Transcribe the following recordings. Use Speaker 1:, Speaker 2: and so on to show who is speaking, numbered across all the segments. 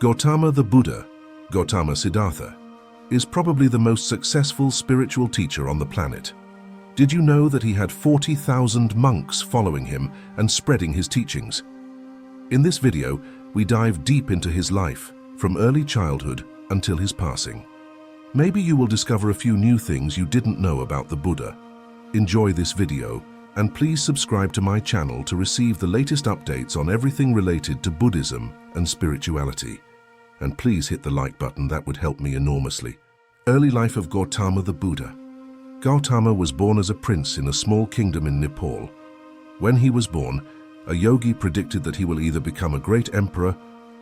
Speaker 1: Gautama the Buddha, Gautama Siddhartha, is probably the most successful spiritual teacher on the planet. Did you know that he had 40,000 monks following him and spreading his teachings? In this video, we dive deep into his life, from early childhood until his passing. Maybe you will discover a few new things you didn't know about the Buddha. Enjoy this video, and please subscribe to my channel to receive the latest updates on everything related to Buddhism and spirituality. And please hit the like button, that would help me enormously. Early life of Gautama the Buddha. Gautama was born as a prince in a small kingdom in Nepal. When he was born, a yogi predicted that he will either become a great emperor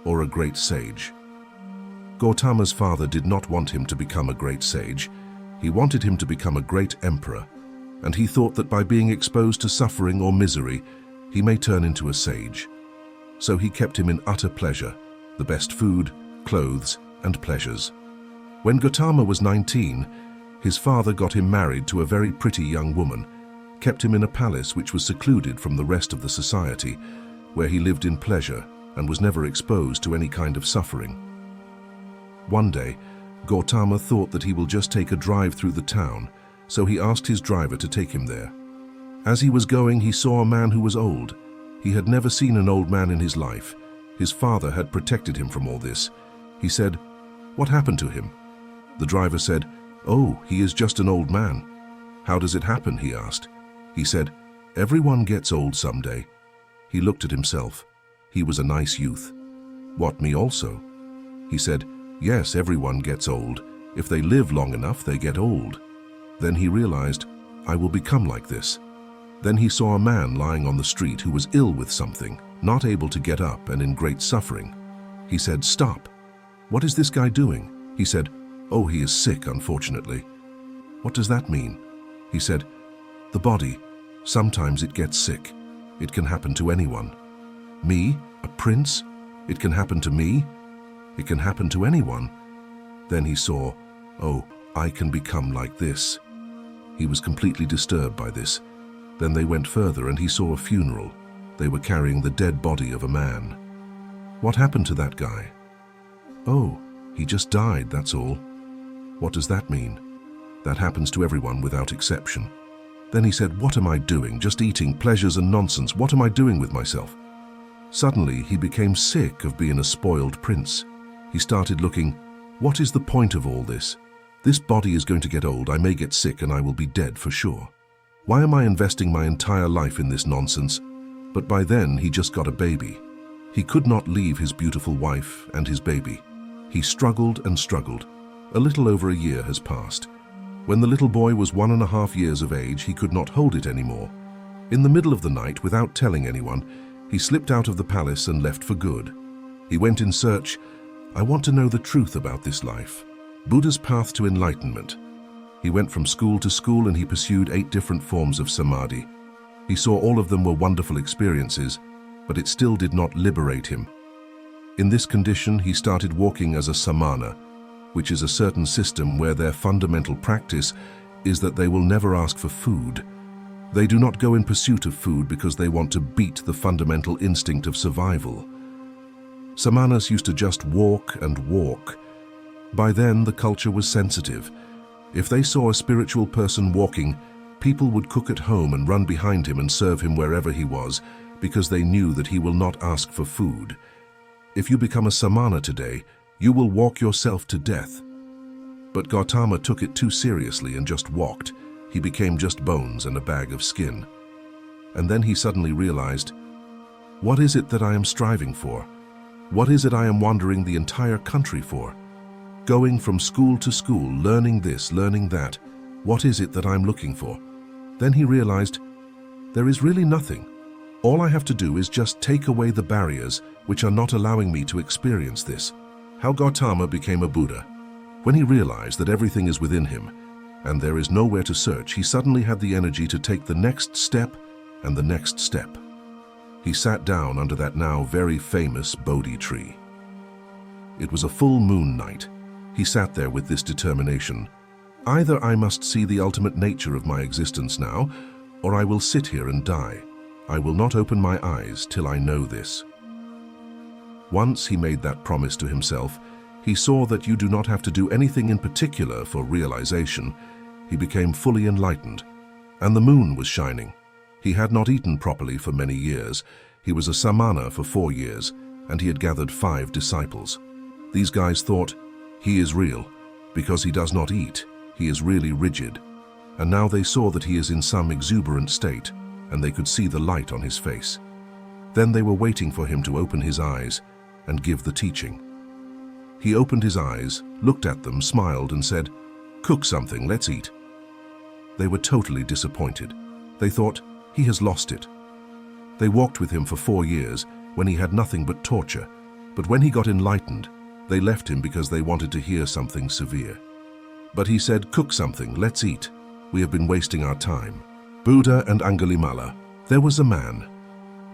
Speaker 1: or a great sage. Gautama's father did not want him to become a great sage. He wanted him to become a great emperor, and he thought that by being exposed to suffering or misery, he may turn into a sage. So he kept him in utter pleasure, the best food, clothes, and pleasures. When Gautama was 19, his father got him married to a very pretty young woman, kept him in a palace which was secluded from the rest of the society, where he lived in pleasure and was never exposed to any kind of suffering. One day, Gautama thought that he will just take a drive through the town, so he asked his driver to take him there. As he was going, he saw a man who was old. He had never seen an old man in his life. His father had protected him from all this. He said, "What happened to him?" The driver said, "Oh, he is just an old man." "How does it happen?" he asked. He said, "Everyone gets old someday." He looked at himself. He was a nice youth. "What, me also?" He said, "Yes, everyone gets old. If they live long enough, they get old." Then he realized, "I will become like this." Then he saw a man lying on the street who was ill with something, not able to get up and in great suffering. He said, "Stop. What is this guy doing?" He said, "Oh, he is sick, unfortunately." "What does that mean?" He said, "The body, sometimes it gets sick. It can happen to anyone." "Me, a prince? It can happen to me? It can happen to anyone." Then he saw, "Oh, I can become like this." He was completely disturbed by this. Then they went further and he saw a funeral. They were carrying the dead body of a man. "What happened to that guy?" "Oh, he just died, that's all." "What does that mean?" "That happens to everyone without exception." Then he said, "What am I doing? Just eating pleasures and nonsense. What am I doing with myself?" Suddenly, he became sick of being a spoiled prince. He started looking, "What is the point of all this? This body is going to get old, I may get sick, and I will be dead for sure. Why am I investing my entire life in this nonsense?" But by then, he just got a baby. He could not leave his beautiful wife and his baby. He struggled and struggled. A little over a year has passed. When the little boy was 1.5 years of age, he could not hold it anymore. In the middle of the night, without telling anyone, he slipped out of the palace and left for good. He went in search. "I want to know the truth about this life. Buddha's path to enlightenment." He went from school to school and he pursued 8 different forms of samadhi. He saw all of them were wonderful experiences, but it still did not liberate him. In this condition, he started walking as a samana, which is a certain system where their fundamental practice is that they will never ask for food. They do not go in pursuit of food because they want to beat the fundamental instinct of survival. Samanas used to just walk and walk. By then, the culture was sensitive. If they saw a spiritual person walking, people would cook at home and run behind him and serve him wherever he was, because they knew that he will not ask for food. If you become a samana today, you will walk yourself to death. But Gautama took it too seriously and just walked. He became just bones and a bag of skin. And then he suddenly realized, "What is it that I am striving for? What is it I am wandering the entire country for? Going from school to school, learning this, learning that. What is it that I'm looking for?" Then he realized, there is really nothing. All I have to do is just take away the barriers which are not allowing me to experience this. How Gautama became a Buddha. When he realized that everything is within him and there is nowhere to search, he suddenly had the energy to take the next step and the next step. He sat down under that now very famous Bodhi tree. It was a full moon night. He sat there with this determination. Either I must see the ultimate nature of my existence now, or I will sit here and die. I will not open my eyes till I know this. Once he made that promise to himself, he saw that you do not have to do anything in particular for realization. He became fully enlightened, and the moon was shining. He had not eaten properly for many years. He was a samana for 4 years, and he had gathered 5 disciples. These guys thought, he is real. Because he does not eat, he is really rigid. And now they saw that he is in some exuberant state, and they could see the light on his face. Then they were waiting for him to open his eyes and give the teaching. He opened his eyes, looked at them, smiled, and said, "Cook something, let's eat." They were totally disappointed. They thought, he has lost it. They walked with him for 4 years when he had nothing but torture, but when he got enlightened, they left him because they wanted to hear something severe. But he said, "Cook something, let's eat. We have been wasting our time." Buddha and Angulimala. There was a man.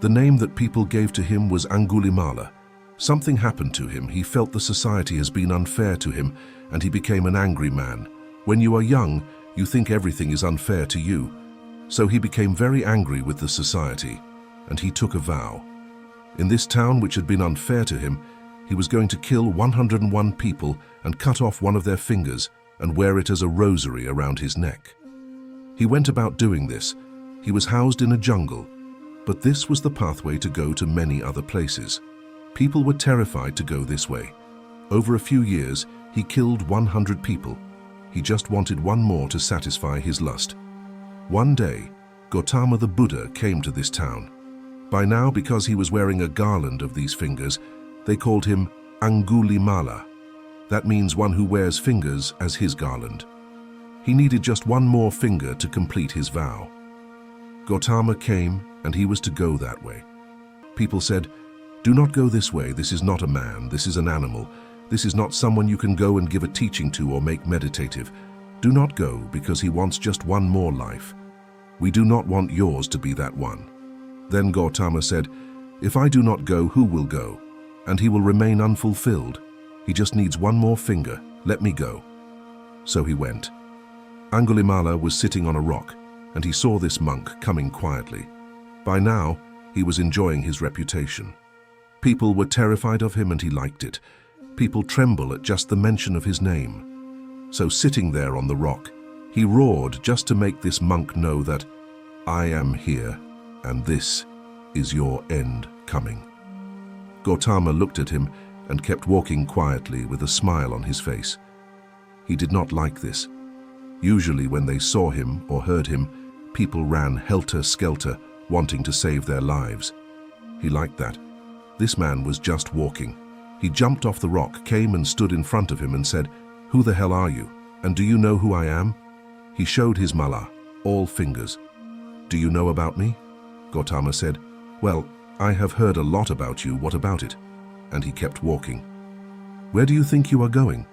Speaker 1: The name that people gave to him was Angulimala. Something happened to him. He felt the society has been unfair to him, and he became an angry man. When you are young, you think everything is unfair to you. So he became very angry with the society, and he took a vow. In this town which had been unfair to him, he was going to kill 101 people and cut off one of their fingers and wear it as a rosary around his neck. He went about doing this. He was housed in a jungle, but this was the pathway to go to many other places. People were terrified to go this way. Over a few years, he killed 100 people. He just wanted one more to satisfy his lust. One day, Gautama the Buddha came to this town. By now, because he was wearing a garland of these fingers, they called him Angulimala. That means one who wears fingers as his garland. He needed just one more finger to complete his vow. Gautama came, and he was to go that way. People said, "Do not go this way. This is not a man. This is an animal. This is not someone you can go and give a teaching to or make meditative. Do not go, because he wants just one more life. We do not want yours to be that one." Then Gautama said, "If I do not go, who will go? And he will remain unfulfilled. He just needs one more finger. Let me go." So he went. Angulimala was sitting on a rock, and he saw this monk coming quietly. By now, he was enjoying his reputation. People were terrified of him, and he liked it. People tremble at just the mention of his name. So sitting there on the rock, he roared just to make this monk know that, "I am here, and this is your end coming." Gautama looked at him and kept walking quietly with a smile on his face. He did not like this. Usually when they saw him or heard him, people ran helter-skelter, wanting to save their lives. He liked that. This man was just walking. He jumped off the rock, came and stood in front of him and said, "Who the hell are you? And do you know who I am?" He showed his mala, all fingers. "Do you know about me?" Gautama said, "Well, I have heard a lot about you. What about it?" And he kept walking. "Where do you think you are going?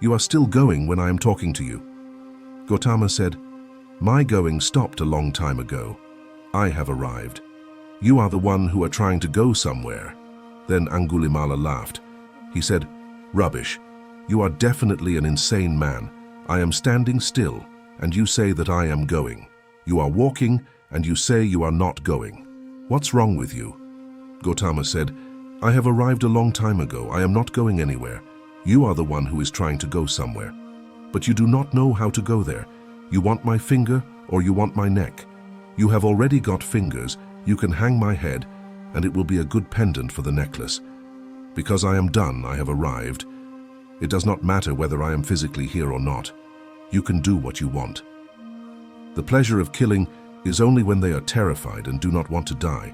Speaker 1: You are still going when I am talking to you." Gautama said, "My going stopped a long time ago. I have arrived. You are the one who are trying to go somewhere." Then Angulimala laughed. He said, "Rubbish. You are definitely an insane man. I am standing still, and you say that I am going. You are walking, and you say you are not going. What's wrong with you?" Gautama said, "I have arrived a long time ago. I am not going anywhere. You are the one who is trying to go somewhere. But you do not know how to go there. You want my finger or you want my neck. You have already got fingers. You can hang my head, and it will be a good pendant for the necklace. Because I am done, I have arrived. It does not matter whether I am physically here or not. You can do what you want." The pleasure of killing is only when they are terrified and do not want to die.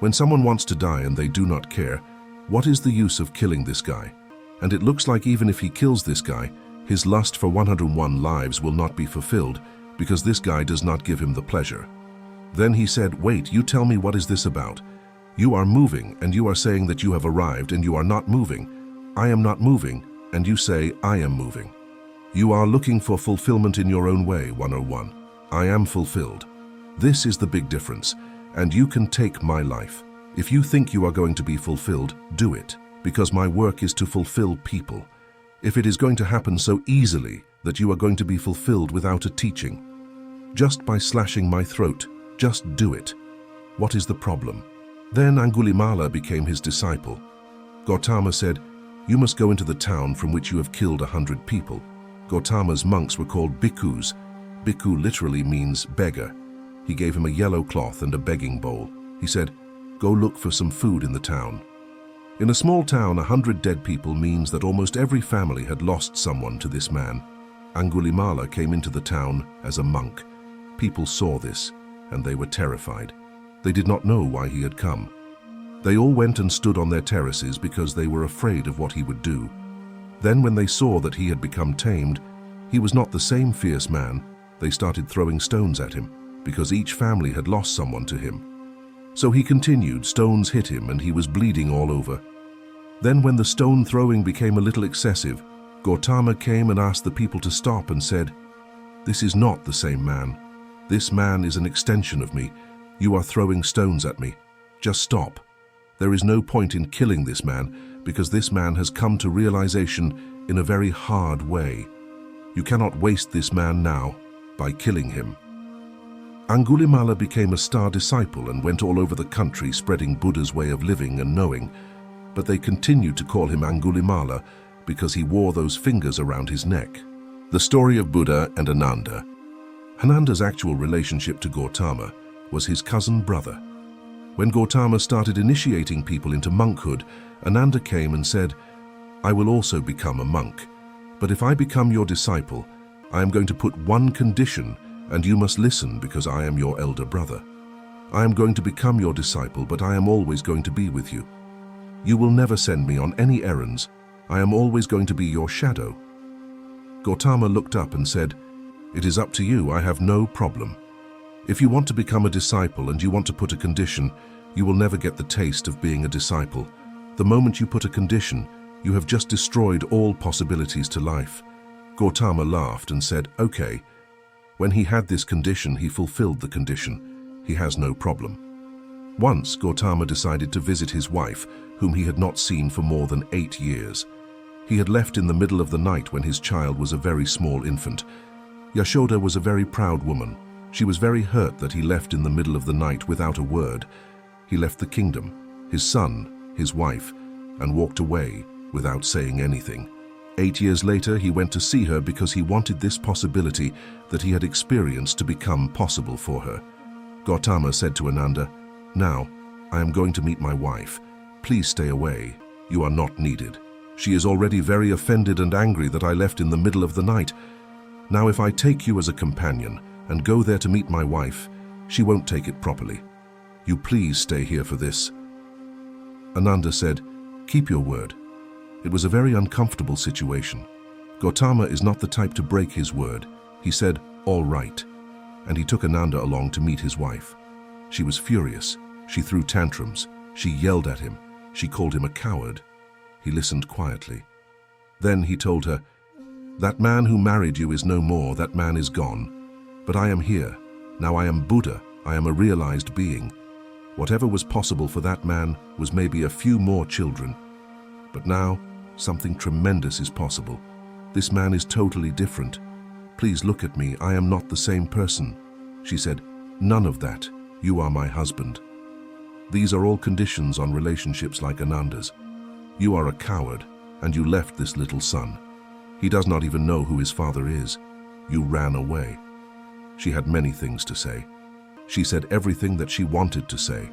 Speaker 1: When someone wants to die and they do not care, what is the use of killing this guy? And it looks like even if he kills this guy, his lust for 101 lives will not be fulfilled because this guy does not give him the pleasure. Then he said, "Wait, you tell me, what is this about? You are moving and you are saying that you have arrived and you are not moving. I am not moving and you say I am moving. You are looking for fulfillment in your own way, 101. I am fulfilled. This is the big difference, and you can take my life. If you think you are going to be fulfilled, do it, because my work is to fulfill people. If it is going to happen so easily that you are going to be fulfilled without a teaching, just by slashing my throat, just do it. What is the problem?" Then Angulimala became his disciple. Gautama said, "You must go into the town from which you have killed 100 people." Gautama's monks were called bhikkhus. Bhikkhu literally means beggar. He gave him a yellow cloth and a begging bowl. He said, "Go look for some food in the town." In a small town, 100 dead people means that almost every family had lost someone to this man. Angulimala came into the town as a monk. People saw this, and they were terrified. They did not know why he had come. They all went and stood on their terraces because they were afraid of what he would do. Then when they saw that he had become tamed, he was not the same fierce man, they started throwing stones at him, because each family had lost someone to him. So he continued, stones hit him, and he was bleeding all over. Then when the stone throwing became a little excessive, Gautama came and asked the people to stop and said, "This is not the same man. This man is an extension of me. You are throwing stones at me. Just stop. There is no point in killing this man, because this man has come to realization in a very hard way. You cannot waste this man now by killing him." Angulimala became a star disciple and went all over the country spreading Buddha's way of living and knowing, but they continued to call him Angulimala because he wore those fingers around his neck. The story of Buddha and Ananda. Ananda's actual relationship to Gautama was his cousin brother. When Gautama started initiating people into monkhood, Ananda came and said, "I will also become a monk, but if I become your disciple, I am going to put one condition, and you must listen because I am your elder brother. I am going to become your disciple, but I am always going to be with you. You will never send me on any errands. I am always going to be your shadow." Gautama looked up and said, "It is up to you, I have no problem. If you want to become a disciple and you want to put a condition, you will never get the taste of being a disciple. The moment you put a condition, you have just destroyed all possibilities to life." Gautama laughed and said, "Okay." When he had this condition, he fulfilled the condition. He has no problem. Once, Gautama decided to visit his wife, whom he had not seen for more than 8 years. He had left in the middle of the night when his child was a very small infant. Yashoda was a very proud woman. She was very hurt that he left in the middle of the night without a word. He left the kingdom, his son, his wife, and walked away without saying anything. 8 years later, he went to see her because he wanted this possibility that he had experienced to become possible for her. Gautama said to Ananda, "Now, I am going to meet my wife. Please stay away. You are not needed. She is already very offended and angry that I left in the middle of the night. Now, if I take you as a companion and go there to meet my wife, she won't take it properly. You please stay here for this." Ananda said, "Keep your word." It was a very uncomfortable situation. Gautama is not the type to break his word. He said, "All right," and he took Ananda along to meet his wife. She was furious. She threw tantrums. She yelled at him. She called him a coward. He listened quietly. Then he told her, "That man who married you is no more. That man is gone. But I am here. Now I am Buddha. I am a realized being. Whatever was possible for that man was maybe a few more children. But now, something tremendous is possible. This man is totally different. Please look at me. I am not the same person." She said, "None of that. You are my husband." These are all conditions on relationships like Ananda's. You are a coward, and you left this little son. He does not even know who his father is. You ran away. She had many things to say. She said everything that she wanted to say.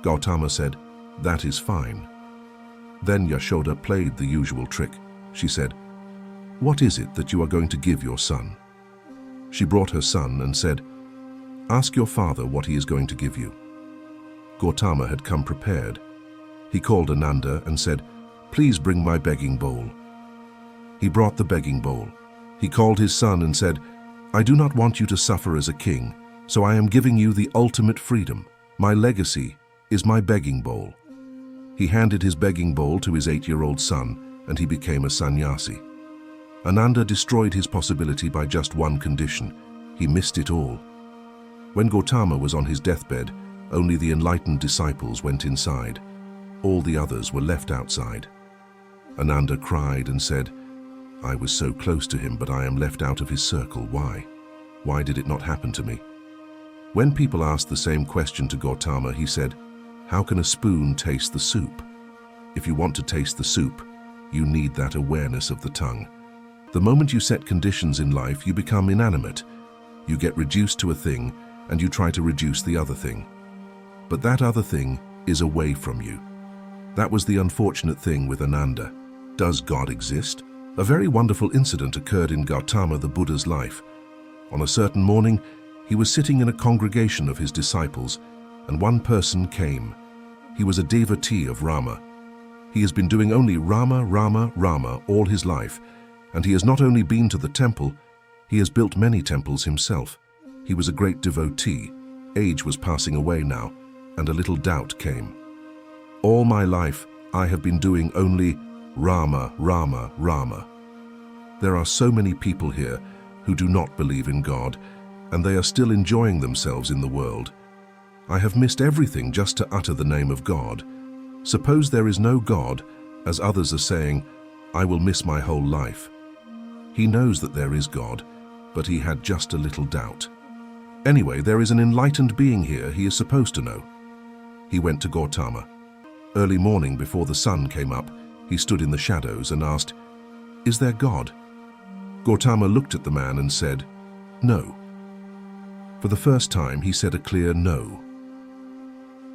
Speaker 1: Gautama said, "That is fine." Then Yashoda played the usual trick. She said, "What is it that you are going to give your son?" She brought her son and said, "Ask your father what he is going to give you." Gautama had come prepared. He called Ananda and said, "Please bring my begging bowl." He brought the begging bowl. He called his son and said, "I do not want you to suffer as a king, so I am giving you the ultimate freedom. My legacy is my begging bowl." He handed his begging bowl to his 8-year-old son, and he became a sannyasi. Ananda destroyed his possibility by just one condition. He missed it all. When Gautama was on his deathbed, only the enlightened disciples went inside. All the others were left outside. Ananda cried and said, "I was so close to him, but I am left out of his circle. Why? Why did it not happen to me?" When people asked the same question to Gautama, he said, "How can a spoon taste the soup?" If you want to taste the soup, you need that awareness of the tongue. The moment you set conditions in life, you become inanimate. You get reduced to a thing, and you try to reduce the other thing. But that other thing is away from you. That was the unfortunate thing with Ananda. Does God exist? A very wonderful incident occurred in Gautama the Buddha's life. On a certain morning, he was sitting in a congregation of his disciples, and one person came. He was a devotee of Rama. He has been doing only Rama, Rama, Rama all his life, and he has not only been to the temple, he has built many temples himself. He was a great devotee. Age was passing away now, and a little doubt came. All my life, I have been doing only Rama, Rama, Rama. There are so many people here who do not believe in God, and they are still enjoying themselves in the world. I have missed everything just to utter the name of God. Suppose there is no God, as others are saying, I will miss my whole life. He knows that there is God, but he had just a little doubt. Anyway, there is an enlightened being here he is supposed to know. He went to Gautama. Early morning before the sun came up, he stood in the shadows and asked, Is there God? Gautama looked at the man and said, No. For the first time, he said a clear no.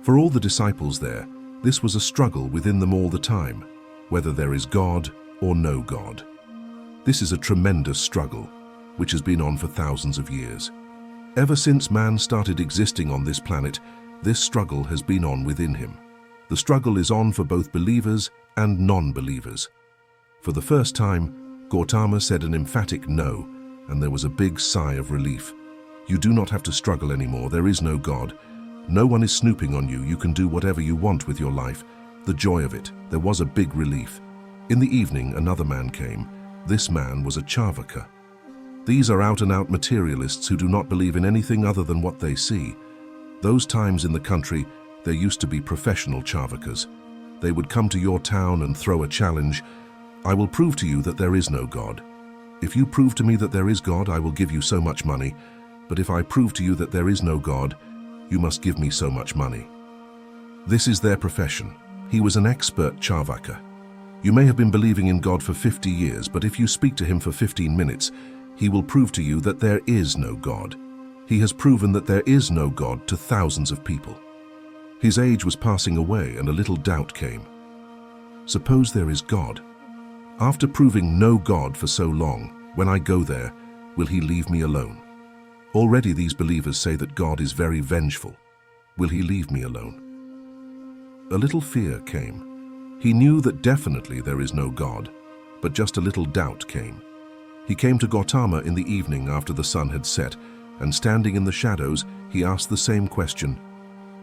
Speaker 1: For all the disciples there, this was a struggle within them all the time, whether there is God or no God. This is a tremendous struggle, which has been on for thousands of years. Ever since man started existing on this planet, this struggle has been on within him. The struggle is on for both believers and non-believers. For the first time, Gautama said an emphatic no, and there was a big sigh of relief. You do not have to struggle anymore. There is no God. No one is snooping on you. You can do whatever you want with your life. The joy of it. There was a big relief. In the evening, another man came. This man was a Charvaka. These are out-and-out materialists who do not believe in anything other than what they see. Those times in the country, there used to be professional Charvakas. They would come to your town and throw a challenge. I will prove to you that there is no God. If you prove to me that there is God, I will give you so much money. But if I prove to you that there is no God, you must give me so much money. This is their profession. He was an expert Charvaka. You may have been believing in God for 50 years, but if you speak to him for 15 minutes, he will prove to you that there is no God. He has proven that there is no God to thousands of people. His age was passing away and a little doubt came. Suppose there is God. After proving no God for so long, when I go there, will he leave me alone? Already these believers say that God is very vengeful. Will he leave me alone? A little fear came. He knew that definitely there is no God, but just a little doubt came. He came to Gautama in the evening after the sun had set, and standing in the shadows, he asked the same question,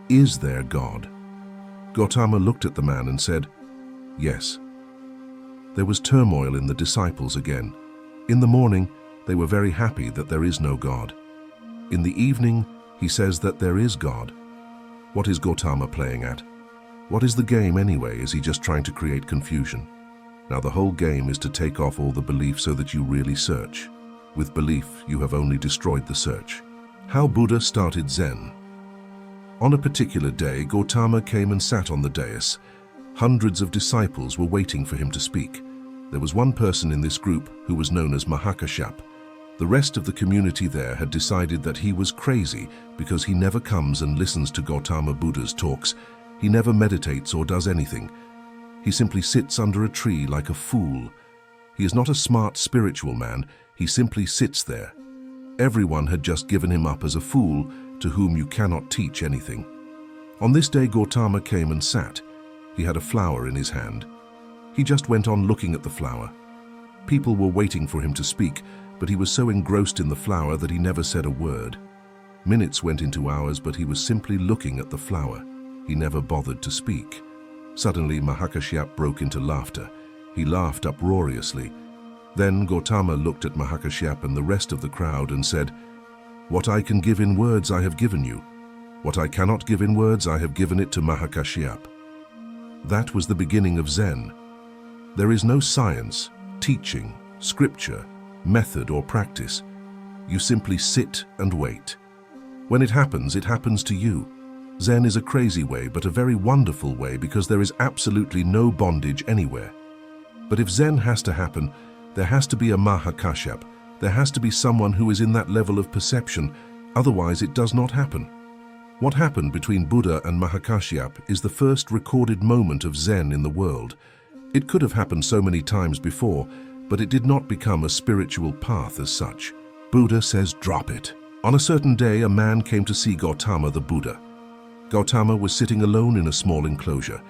Speaker 1: Is there God? Gautama looked at the man and said, Yes. There was turmoil in the disciples again. In the morning, they were very happy that there is no God. In the evening, he says that there is God. What is Gautama playing at? What is the game anyway? Is he just trying to create confusion? Now the whole game is to take off all the belief so that you really search. With belief, you have only destroyed the search. How Buddha started Zen. On a particular day, Gautama came and sat on the dais. Hundreds of disciples were waiting for him to speak. There was one person in this group who was known as Mahakashyap. The rest of the community there had decided that he was crazy because he never comes and listens to Gautama Buddha's talks. He never meditates or does anything. He simply sits under a tree like a fool. He is not a smart spiritual man. He simply sits there. Everyone had just given him up as a fool to whom you cannot teach anything. On this day, Gautama came and sat. He had a flower in his hand. He just went on looking at the flower. People were waiting for him to speak, but he was so engrossed in the flower that he never said a word. Minutes went into hours, but he was simply looking at the flower. He never bothered to speak. Suddenly, Mahakashyap broke into laughter. He laughed uproariously. Then Gautama looked at Mahakashyap and the rest of the crowd and said, What I can give in words I have given you. What I cannot give in words I have given it to Mahakashyap. That was the beginning of Zen. There is no science, teaching, scripture, method or practice. You simply sit and wait. When it happens to you. Zen is a crazy way, but a very wonderful way because there is absolutely no bondage anywhere. But if Zen has to happen, there has to be a Mahakashyap. There has to be someone who is in that level of perception, otherwise it does not happen. What happened between Buddha and Mahakashyap is the first recorded moment of Zen in the world. It could have happened so many times before, but it did not become a spiritual path as such. Buddha says, drop it. On a certain day, a man came to see Gautama the Buddha. Gautama was sitting alone in a small enclosure,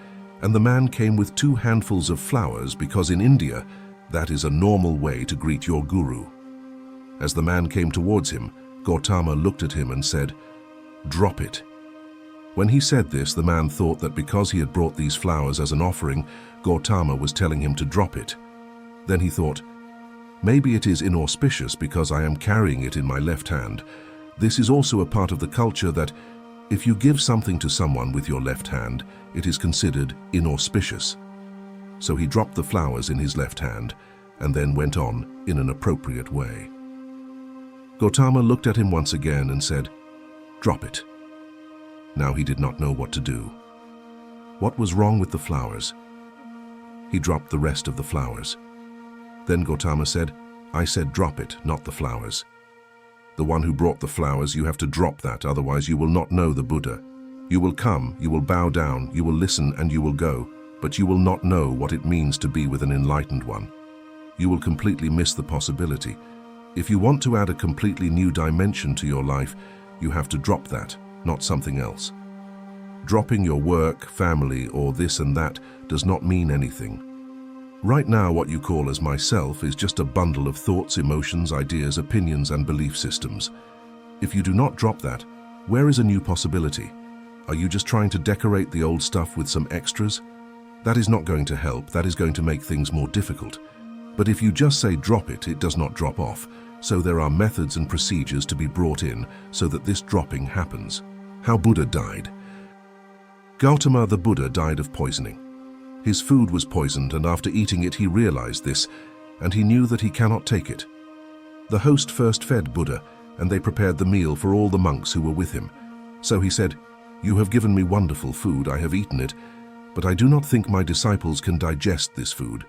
Speaker 1: and the man came with 2 handfuls of flowers because in India, that is a normal way to greet your guru. As the man came towards him, Gautama looked at him and said, drop it. When he said this, the man thought that because he had brought these flowers as an offering, Gautama was telling him to drop it. Then he thought, maybe it is inauspicious because I am carrying it in my left hand. This is also a part of the culture that if you give something to someone with your left hand, it is considered inauspicious. So he dropped the flowers in his left hand and then went on in an appropriate way. Gautama looked at him once again and said, drop it. Now he did not know what to do. What was wrong with the flowers? He dropped the rest of the flowers. Then Gautama said, I said drop it, not the flowers. The one who brought the flowers, you have to drop that, otherwise you will not know the Buddha. You will come, you will bow down, you will listen, and you will go, but you will not know what it means to be with an enlightened one. You will completely miss the possibility. If you want to add a completely new dimension to your life, you have to drop that, not something else. Dropping your work, family, or this and that does not mean anything. Right now, what you call as myself is just a bundle of thoughts, emotions, ideas, opinions, and belief systems. If you do not drop that, where is a new possibility? Are you just trying to decorate the old stuff with some extras? That is not going to help, that is going to make things more difficult. But if you just say drop it, it does not drop off. So there are methods and procedures to be brought in so that this dropping happens. How Buddha died. Gautama the Buddha died of poisoning. His food was poisoned, and after eating it he realized this, and he knew that he cannot take it. The host first fed Buddha, and they prepared the meal for all the monks who were with him. So he said, you have given me wonderful food, I have eaten it, but I do not think my disciples can digest this food.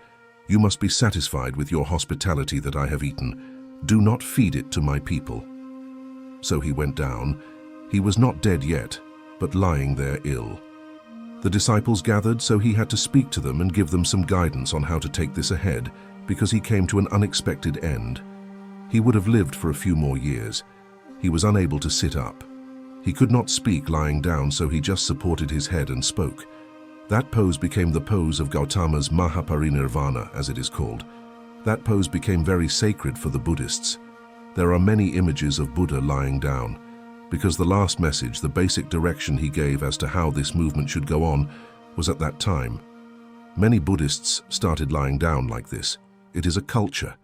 Speaker 1: You must be satisfied with your hospitality that I have eaten. Do not feed it to my people. So he went down. He was not dead yet, but lying there ill. The disciples gathered, so he had to speak to them and give them some guidance on how to take this ahead, because he came to an unexpected end. He would have lived for a few more years. He was unable to sit up. He could not speak lying down, so he just supported his head and spoke. That pose became the pose of Gautama's Mahaparinirvana, as it is called. That pose became very sacred for the Buddhists. There are many images of Buddha lying down, because the last message, the basic direction he gave as to how this movement should go on, was at that time. Many Buddhists started lying down like this. It is a culture.